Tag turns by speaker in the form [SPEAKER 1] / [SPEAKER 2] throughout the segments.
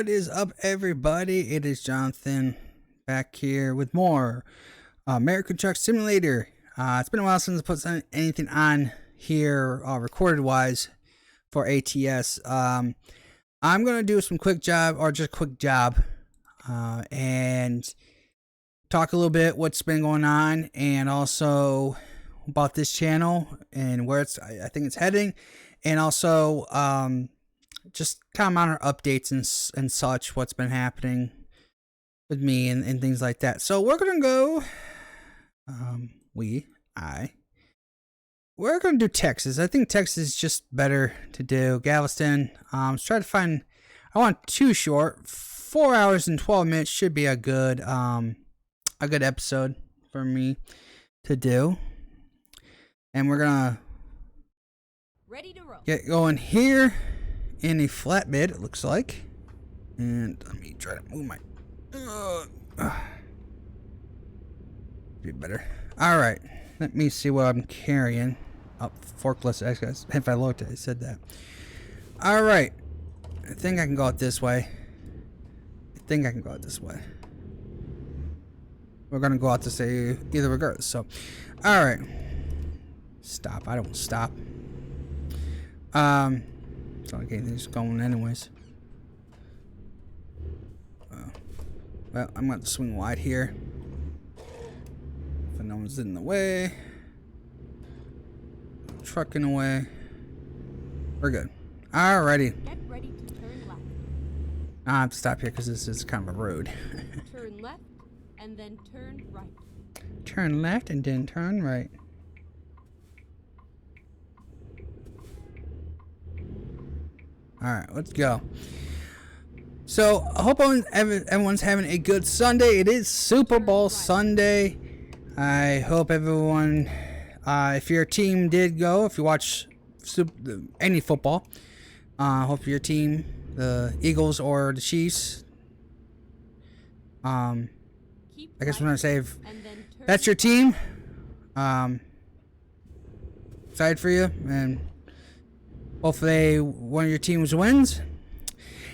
[SPEAKER 1] What is up, everybody? It is Jonathan back here with more American Truck Simulator. It's been a while since I put anything on here recorded wise for ATS. I'm gonna do some quick job and talk a little bit what's been going on, and also about this channel and where I think it's heading, and also just kind of minor updates and such, what's been happening with me and things like that. So we're gonna go we're gonna do Texas. I think Texas is just better to do. Galveston, try to find, I want too short. 4 hours and 12 minutes should be a good episode for me to do. And we're gonna
[SPEAKER 2] ready to roll.
[SPEAKER 1] Get going here in a flatbed, it looks like. And let me try to move my be better. Alright, let me see what I'm carrying. Oh, forklift, if I looked, I said that. Alright, I think I can go out this way. We're gonna go out to say either regardless. So, alright. Stop. I don't stop. It's not like anything's going anyways. Well, I'm going to swing wide here. If no one's in the way. Truck in the way. We're good. Alrighty.
[SPEAKER 2] Get ready to turn left.
[SPEAKER 1] I have to stop here because this is kind of a road.
[SPEAKER 2] Turn left and then turn right.
[SPEAKER 1] Turn left and then turn right. Alright, let's go. So, I hope everyone's having a good Sunday. It is Super Bowl Sunday. I hope everyone, if your team did go, if you watch any football, I hope your team, the Eagles or the Chiefs, I guess I'm going to say if that's your team, excited for you, and hopefully one of your teams wins.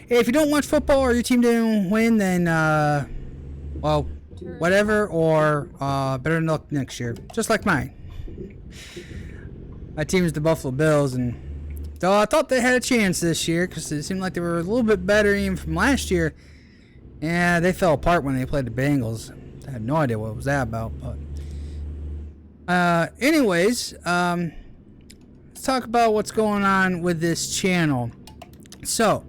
[SPEAKER 1] If you don't watch football or your team didn't win, then well, whatever, or better luck next year, just like mine. My team is the Buffalo Bills, and though I thought they had a chance this year because it seemed like they were a little bit better even from last year, yeah, they fell apart when they played the Bengals. I had no idea what was that about, but anyways, let's talk about what's going on with this channel. So,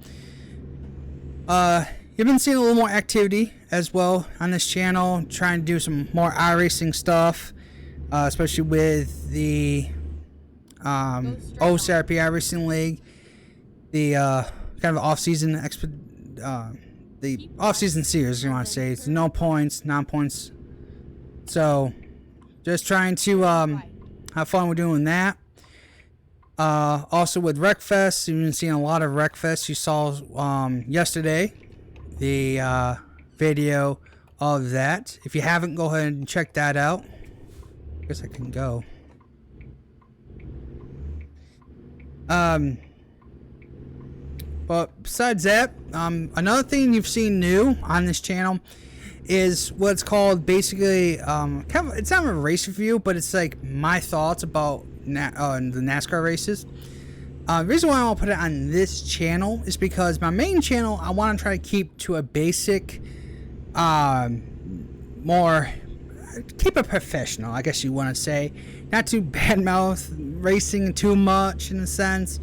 [SPEAKER 1] you've been seeing a little more activity as well on this channel, trying to do some more iRacing stuff, especially with the OCRP iRacing League, the kind of off-season the off-season series, you want to say. It's no points, non-points. So, just trying to have fun with doing that. Also with Wreckfest, you've been seeing a lot of Wreckfest. You saw yesterday the video of that. If you haven't, go ahead and check that out. I guess I can go. But besides that, another thing you've seen new on this channel is what's called basically it's not a race review, but it's like my thoughts about the NASCAR races. The reason why I want to put it on this channel is because my main channel, I want to try to keep to a basic, keep it professional, I guess you want to say. Not too badmouth racing too much in a sense.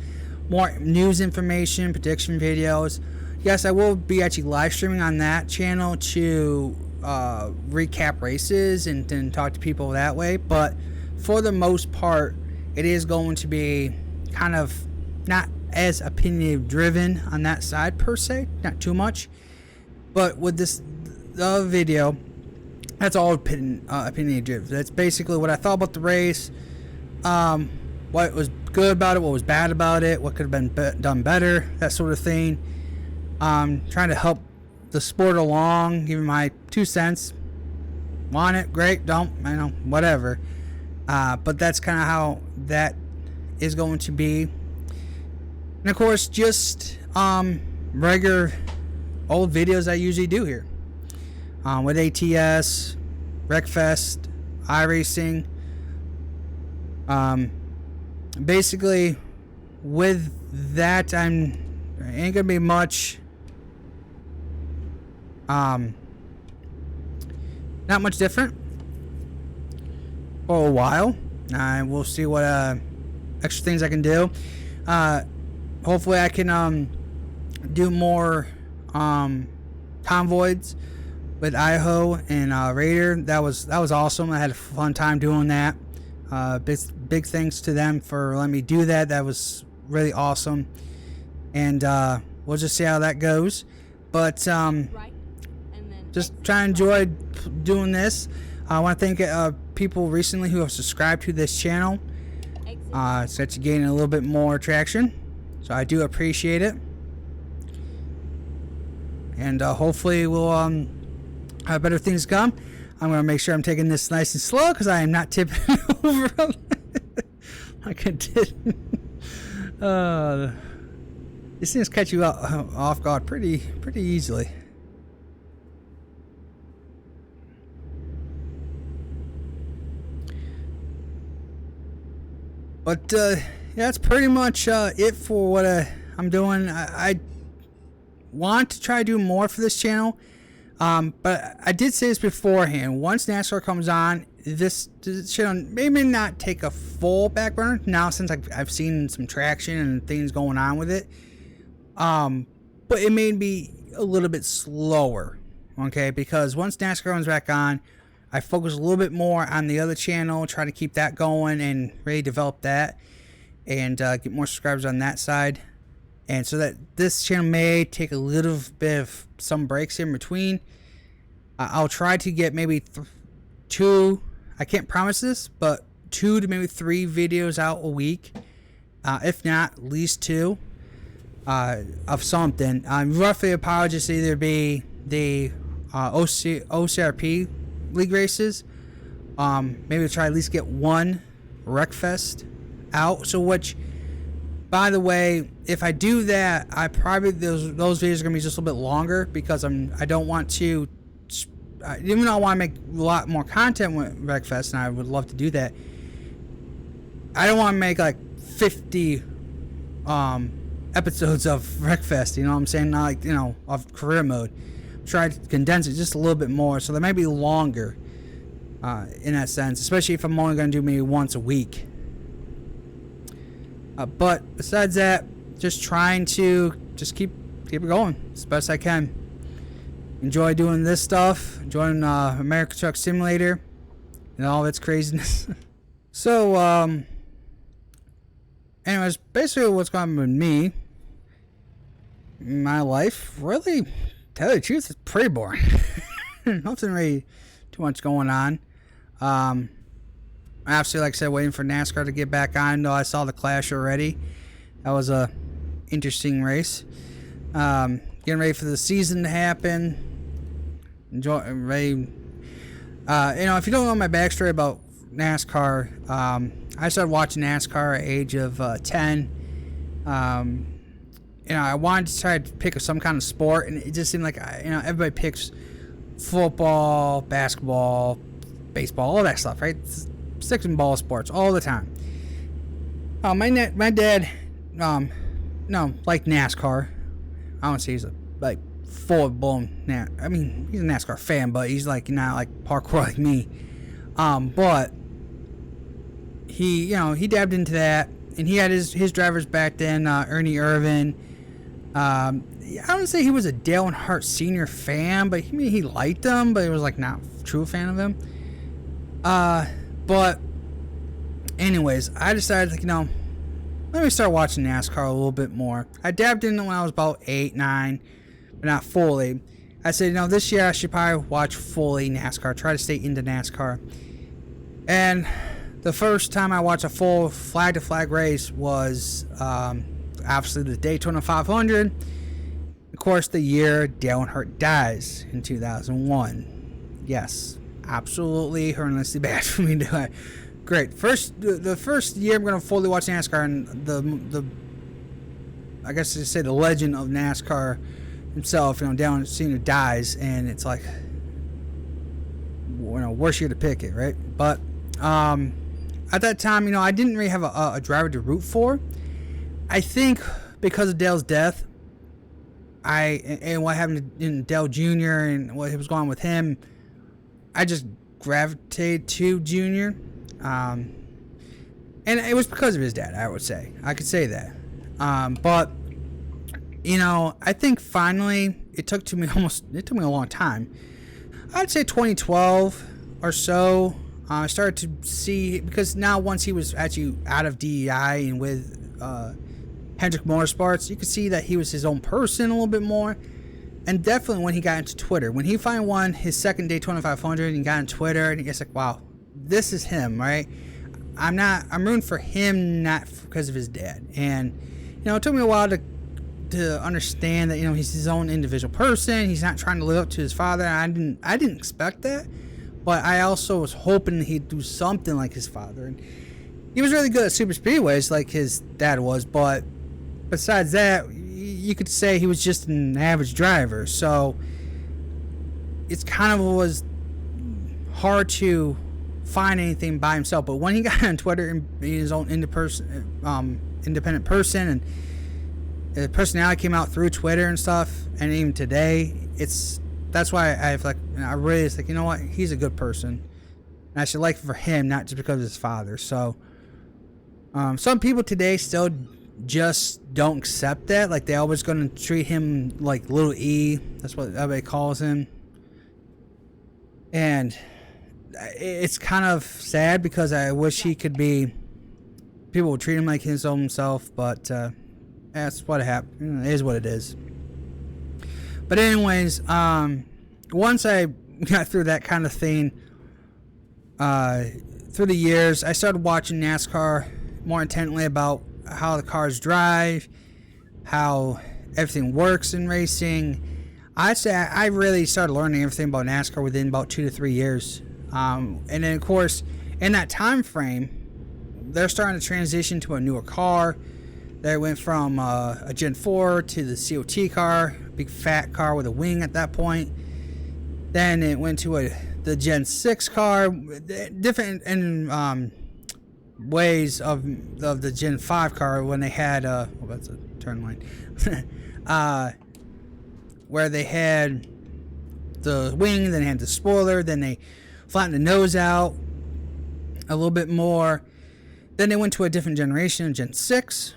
[SPEAKER 1] More news information, prediction videos. Yes, I will be actually live streaming on that channel to recap races and talk to people that way. But for the most part, it is going to be kind of not as opinion driven on that side per se, not too much. But with this video, that's all opinion driven. That's basically what I thought about the race, what was good about it, what was bad about it, what could have been done better, that sort of thing. Trying to help the sport along, giving my 2 cents. Want it? Great. Don't. I know. Whatever. But that's kind of how that is going to be. And of course, just regular old videos I usually do here. With ATS, Wreckfest, iRacing. Basically, with that, there ain't gonna be much. Not much different for a while. We'll see what extra things I can do. Hopefully, I can do more convoys with Idaho and Raider. That was awesome. I had a fun time doing that. Big thanks to them for letting me do that. That was really awesome. And we'll just see how that goes. But
[SPEAKER 2] Right. And then
[SPEAKER 1] just
[SPEAKER 2] exit
[SPEAKER 1] try and
[SPEAKER 2] right.
[SPEAKER 1] enjoy doing this. I want to thank people recently who have subscribed to this channel.
[SPEAKER 2] Exit.
[SPEAKER 1] So that's gaining a little bit more traction. So I do appreciate it. And hopefully we'll have better things come. I'm going to make sure I'm taking this nice and slow because I am not tipping over like I did. These things catch you off guard pretty easily. But yeah, that's pretty much it for what I'm doing. I want to try to do more for this channel. But I did say this beforehand. Once NASCAR comes on, this channel maybe not take a full back burner now since I've seen some traction and things going on with it. But it may be a little bit slower, okay? Because once NASCAR comes back on, I focus a little bit more on the other channel, try to keep that going and really develop that and get more subscribers on that side. And so that this channel may take a little bit of some breaks in between. I'll try to get maybe 2, I can't promise this, but 2 to maybe 3 videos out a week. If not, at least 2 of something. Roughly, it'll probably just either be the OCRP league races. Maybe we'll try to at least get 1 Wreckfest out. So which... By the way, if I do that, I probably those videos are gonna be just a little bit longer because I don't want to, even though I want to make a lot more content with Wreckfest, and I would love to do that. I don't want to make like 50 episodes of Wreckfest. You know what I'm saying? Not like, you know, of career mode. Try to condense it just a little bit more, so they might be longer in that sense, especially if I'm only gonna do maybe once a week. But besides that, just trying to just keep it going as best I can. Enjoy doing this stuff, enjoying American Truck Simulator and all of its craziness. So, anyways, basically what's going on with me, my life, really, to tell you the truth, it's pretty boring. Nothing really too much going on. Obviously, like I said, waiting for NASCAR to get back on. Though I saw the Clash already. That was a interesting race. Getting ready for the season to happen. Ready. You know, if you don't know my backstory about NASCAR, I started watching NASCAR at the age of 10. You know, I wanted to try to pick some kind of sport, and it just seemed like you know, everybody picks football, basketball, baseball, all that stuff, right? Sticks and ball sports all the time. My dad, no, like NASCAR. I don't say he's like full blown. I mean, he's a NASCAR fan, but he's like not like parkour like me. But he, you know, he dabbed into that, and he had his drivers back then. Ernie Irvin. I don't say he was a Dale Earnhardt Sr. fan, but he liked them, but he was like not a true fan of him. But anyways, I decided, like, you know, let me start watching NASCAR a little bit more. I dabbed in when I was about 8, 9, but not fully. I said, you know, this year I should probably watch fully NASCAR, try to stay into NASCAR. And the first time I watched a full flag-to-flag race was obviously the Daytona 500. Of course, the year Dale Earnhardt dies in 2001. Yes, absolutely horrendously bad for me to do. Great. The first year I'm going to fully watch NASCAR, and the I guess to say the legend of NASCAR himself, Dale Sr. dies, and it's like, worst year to pick it, right? But at that time, I didn't really have a driver to root for. I think because of Dale's death, and what happened in Dale Jr. and what was going on with him, I just gravitated to Jr. And it was because of his dad, I would say. I could say that. But I think finally it took me a long time. I'd say 2012 or so. I started to see, because now once he was actually out of DEI and with Hendrick Motorsports, you could see that he was his own person a little bit more. And definitely when he got into Twitter, when he finally won his second Daytona 500 and got on Twitter, and it's like, wow, this is him, right? I'm rooting for him, not because of his dad. And it took me a while to understand that he's his own individual person. He's not trying to live up to his father. I didn't expect that, but I also was hoping he'd do something like his father. And he was really good at super speedways, like his dad was. But besides that, you could say he was just an average driver. So it's kind of was hard to find anything by himself. But when he got on Twitter and being his own independent person, and the personality came out through Twitter and stuff, and even today, that's why I really, it's like, you know what, he's a good person, and I should like for him, not just because of his father. So some people today still just don't accept that. Like, they're always going to treat him like little E. That's what everybody calls him. And it's kind of sad, because I wish he could be, people would treat him like his own self, but that's what happened. It is what it is. But anyways, once I got through that kind of thing, through the years, I started watching NASCAR more intently about how the cars drive, how everything works in racing. I'd say I really started learning everything about NASCAR within about 2 to 3 years. And then, of course, in that time frame, they're starting to transition to a newer car. They went from a Gen 4 to the COT car, big fat car with a wing at that point. Then it went to the Gen 6 car, different in ways of the Gen 5 car, when they had that's a turn line. Where they had the wing, then they had the spoiler, then they flattened the nose out a little bit more. Then they went to a different generation, Gen 6.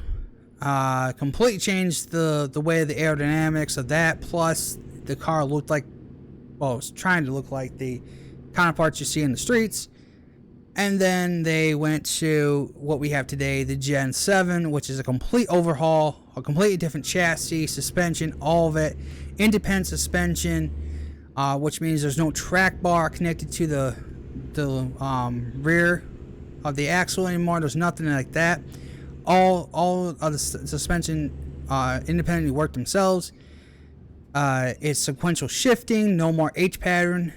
[SPEAKER 1] Completely changed the way of the aerodynamics of that. Plus, the car looked like, well, it was trying to look like the counterparts you see in the streets. And then they went to what we have today, the Gen 7, which is a complete overhaul, a completely different chassis, suspension, all of it. Independent suspension, which means there's no track bar connected to the rear of the axle anymore. There's nothing like that. All of the suspension independently work themselves. It's sequential shifting, no more H pattern.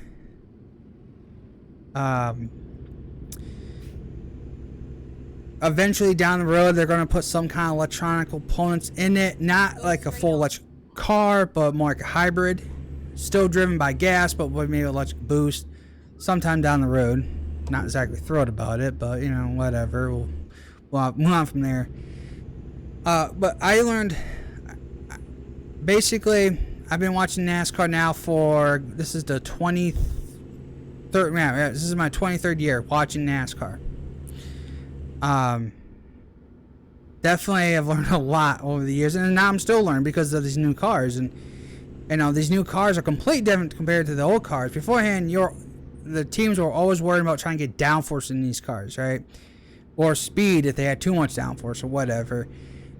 [SPEAKER 1] Eventually down the road, they're going to put some kind of electronic components in it. Not like a full electric car, but more like a hybrid. Still driven by gas, but with maybe electric boost. Sometime down the road. Not exactly thrilled about it, but whatever. We'll move on from there. But I learned, basically, I've been watching NASCAR now for, this is the 23rd, this is my 23rd year watching NASCAR. Definitely I've learned a lot over the years, and now I'm still learning because of these new cars. And these new cars are completely different compared to the old cars. Beforehand, the teams were always worried about trying to get downforce in these cars, right? Or speed if they had too much downforce or whatever.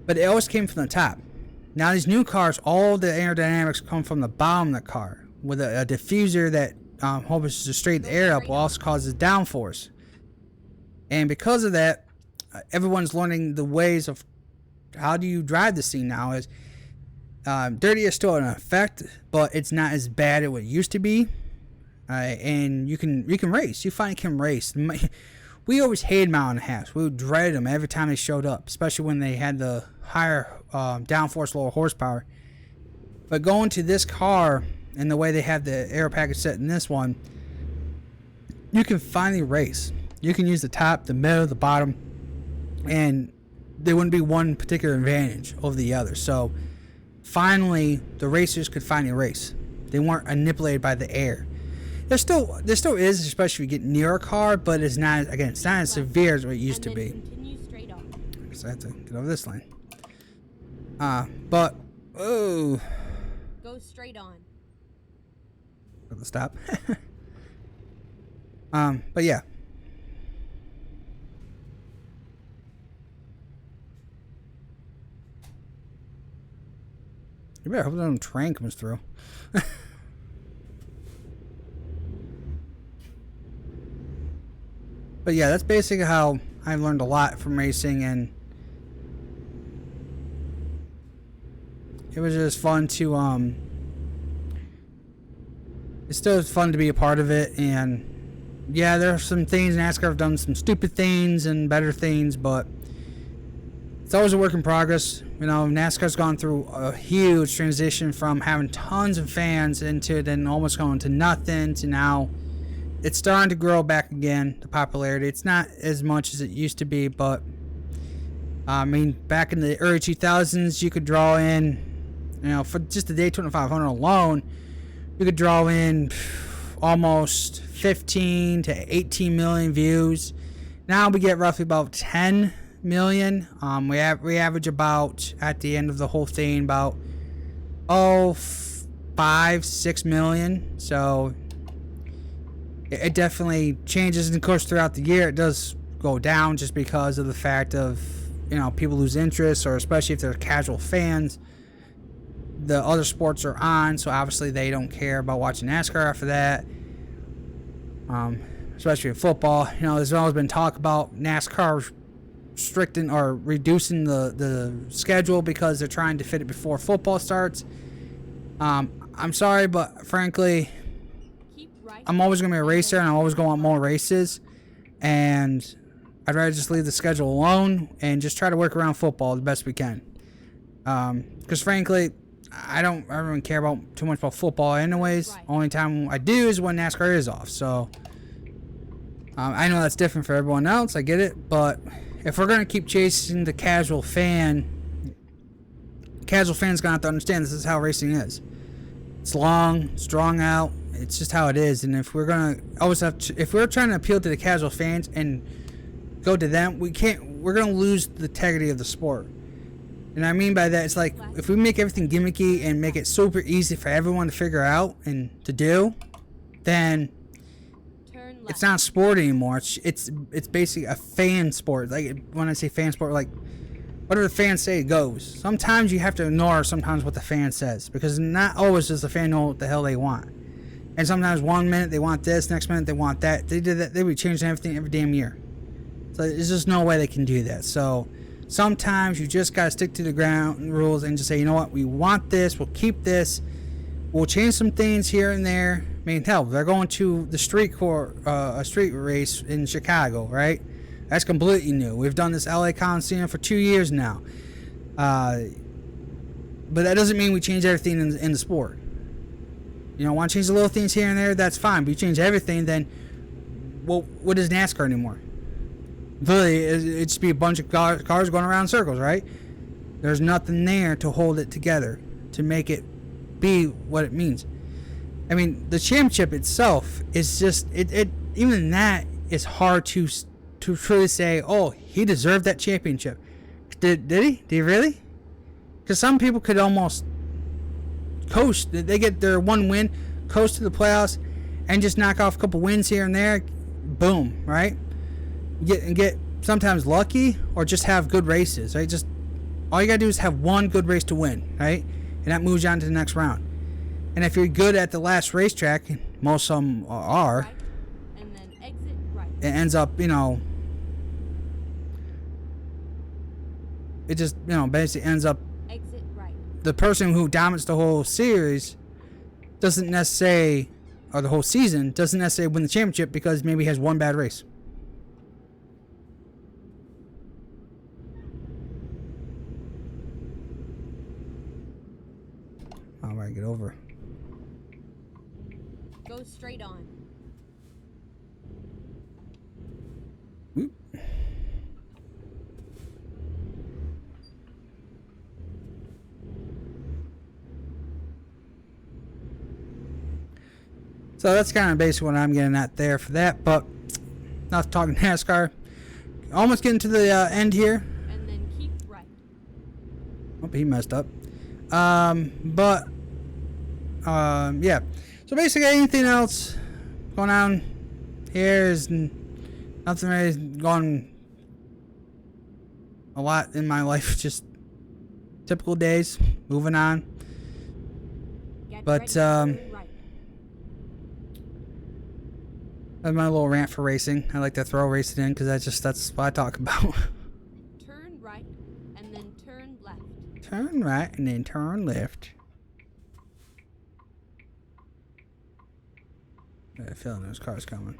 [SPEAKER 1] But it always came from the top. Now these new cars, all the aerodynamics come from the bottom of the car, with a diffuser that hopes to straighten the air up, will also causes downforce. And because of that, everyone's learning the ways of how do you drive this thing now. Is dirty is still in effect, but it's not as bad as what it used to be. And you can race. You finally can race. We always hated mile and a half. We would dread them every time they showed up, especially when they had the higher downforce, lower horsepower. But going to this car and the way they have the aero package set in this one, you can finally race. You can use the top, the middle, the bottom, and there wouldn't be one particular advantage over the other. So finally, the racers could finally race. They weren't manipulated by the air. There still is, especially if you get near a car, but it's not, again, it's not as severe as what it used to be.
[SPEAKER 2] Continue straight on.
[SPEAKER 1] So I have to get over this lane. But, oh.
[SPEAKER 2] Go straight on.
[SPEAKER 1] Stop. But yeah. You better hope no train comes through. But yeah, that's basically how I learned a lot from racing, and it was just fun to it's still fun to be a part of it. And yeah, there are some things NASCAR have done, some stupid things and better things, but it's always a work in progress. You know, NASCAR's gone through a huge transition from having tons of fans into then almost going to nothing to now it's starting to grow back again, the popularity. It's not as much as it used to be, but I mean, back in the early 2000s, you could draw in, you know, for just the Daytona 500 alone, you could draw in almost 15 to 18 million views. Now we get roughly about 10 million. We average about, at the end of the whole thing, about 5-6 million. So it definitely changes, and of course throughout the year it does go down just because of the fact of, you know, people lose interest, or especially if they're casual fans, the other sports are on, so obviously they don't care about watching NASCAR after that. Especially in football, you know, there's always been talk about NASCAR restricting or reducing the schedule because they're trying to fit it before football starts. I'm sorry, but frankly, I'm always going to be a racer, and I'm always going to want more races, and I'd rather just leave the schedule alone and just try to work around football the best we can. Because frankly, I don't really care about too much about football anyways. Only time I do is when NASCAR is off. So I know that's different for everyone else. I get it, but if we're going to keep chasing the casual fan's going to have to understand this is how racing is. It's long, it's drawn out. It's just how it is. And if we're gonna always have to, if we're trying to appeal to the casual fans and go to them, we're gonna lose the integrity of the sport. And I mean by that, it's like if we make everything gimmicky and make it super easy for everyone to figure out and to do, then it's not a sport anymore. It's basically a fan sport. Like when I say fan sport, like whatever the fans say goes. Sometimes you have to ignore sometimes what the fan says, because not always does the fan know what the hell they want. And sometimes one minute they want this, next minute they want that. They did that. They would change everything every damn year. So there's just no way they can do that. So sometimes you just gotta stick to the ground rules and just say, you know what, we want this. We'll keep this. We'll change some things here and there. I mean, hell, they're going to the street race in Chicago, right? That's completely new. We've done this LA Coliseum for 2 years now. But that doesn't mean we change everything in the sport. You know, want to change the little things here and there, that's fine. But you change everything, then, well, what is NASCAR anymore? Really, it'd just be a bunch of cars going around in circles, right? There's nothing there to hold it together, to make it be what it means. I mean, the championship itself is just, even that is hard to truly say, oh, he deserved that championship. Did he? Did he really? Because some people could almost coast. They get their one win, coast to the playoffs, and just knock off a couple wins here and there. Boom, right? Get sometimes lucky, or just have good races, right? Just all you gotta do is have one good race to win, right? And that moves you on to the next round. And if you're good at the last racetrack, most of them are,
[SPEAKER 2] Right, and then exit right.
[SPEAKER 1] it ends up, you know, it just, you know, basically ends up
[SPEAKER 2] Exit right.
[SPEAKER 1] the person who dominates the whole series doesn't necessarily, or the whole season, doesn't necessarily win the championship because maybe he has one bad race. Alright, get over.
[SPEAKER 2] Go straight on.
[SPEAKER 1] Oop. So that's kind of basically what I'm getting at there for that, but not talking NASCAR. Almost getting to the end here.
[SPEAKER 2] And then keep right.
[SPEAKER 1] Oh, he messed up. Yeah. So basically, anything else going on here is nothing really going a lot in my life. Just typical days. Moving on.
[SPEAKER 2] Get
[SPEAKER 1] But
[SPEAKER 2] ready, turn right.
[SPEAKER 1] that's my little rant for racing. I like to throw racing in because that's what I talk about.
[SPEAKER 2] Turn right and then turn left.
[SPEAKER 1] Turn right and then turn left. I have a feeling there's cars coming.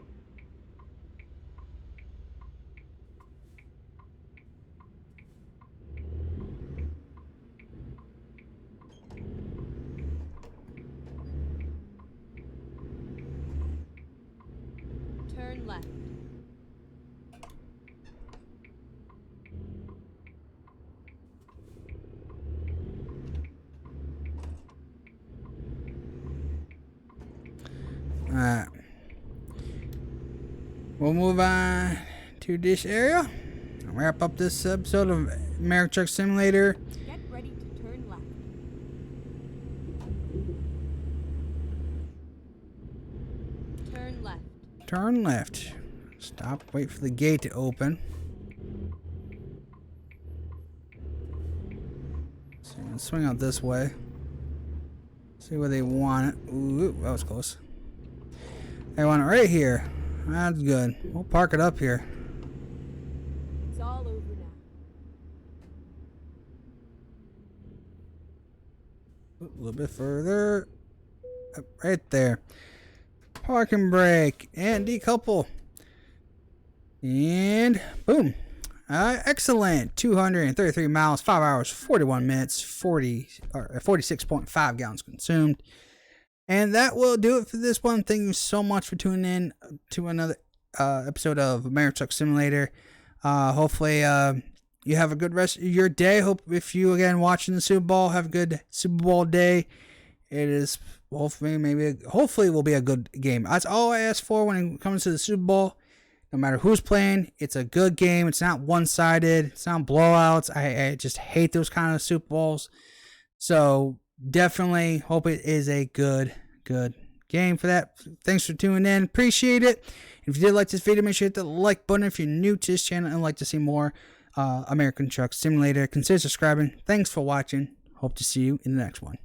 [SPEAKER 2] Turn left.
[SPEAKER 1] Alright. We'll move on to this area and wrap up this episode of American Truck Simulator.
[SPEAKER 2] Get ready to turn left. Turn left.
[SPEAKER 1] Turn left. Stop. Wait for the gate to open. So I'm gonna swing out this way. See where they want it. Ooh, that was close. They want it right here. That's good. We'll park it up here.
[SPEAKER 2] It's all over now.
[SPEAKER 1] A little bit further. Right there. Parking brake and decouple. And boom. Excellent. 233 miles, 5 hours, 41 minutes, 46.5 gallons consumed. And that will do it for this one. Thank you so much for tuning in to another episode of American Truck Simulator. Hopefully you have a good rest of your day. Hope if you again watching the Super Bowl, have a good Super Bowl day. It is hopefully will be a good game. That's all I ask for when it comes to the Super Bowl. No matter who's playing, it's a good game. It's not one-sided. It's not blowouts. I just hate those kind of Super Bowls. So definitely hope it is a good game for that. Thanks for tuning in. Appreciate it. If you did like this video, make sure you hit the like button. If you're new to this channel and like to see more American Truck Simulator, consider subscribing. Thanks for watching. Hope to see you in the next one.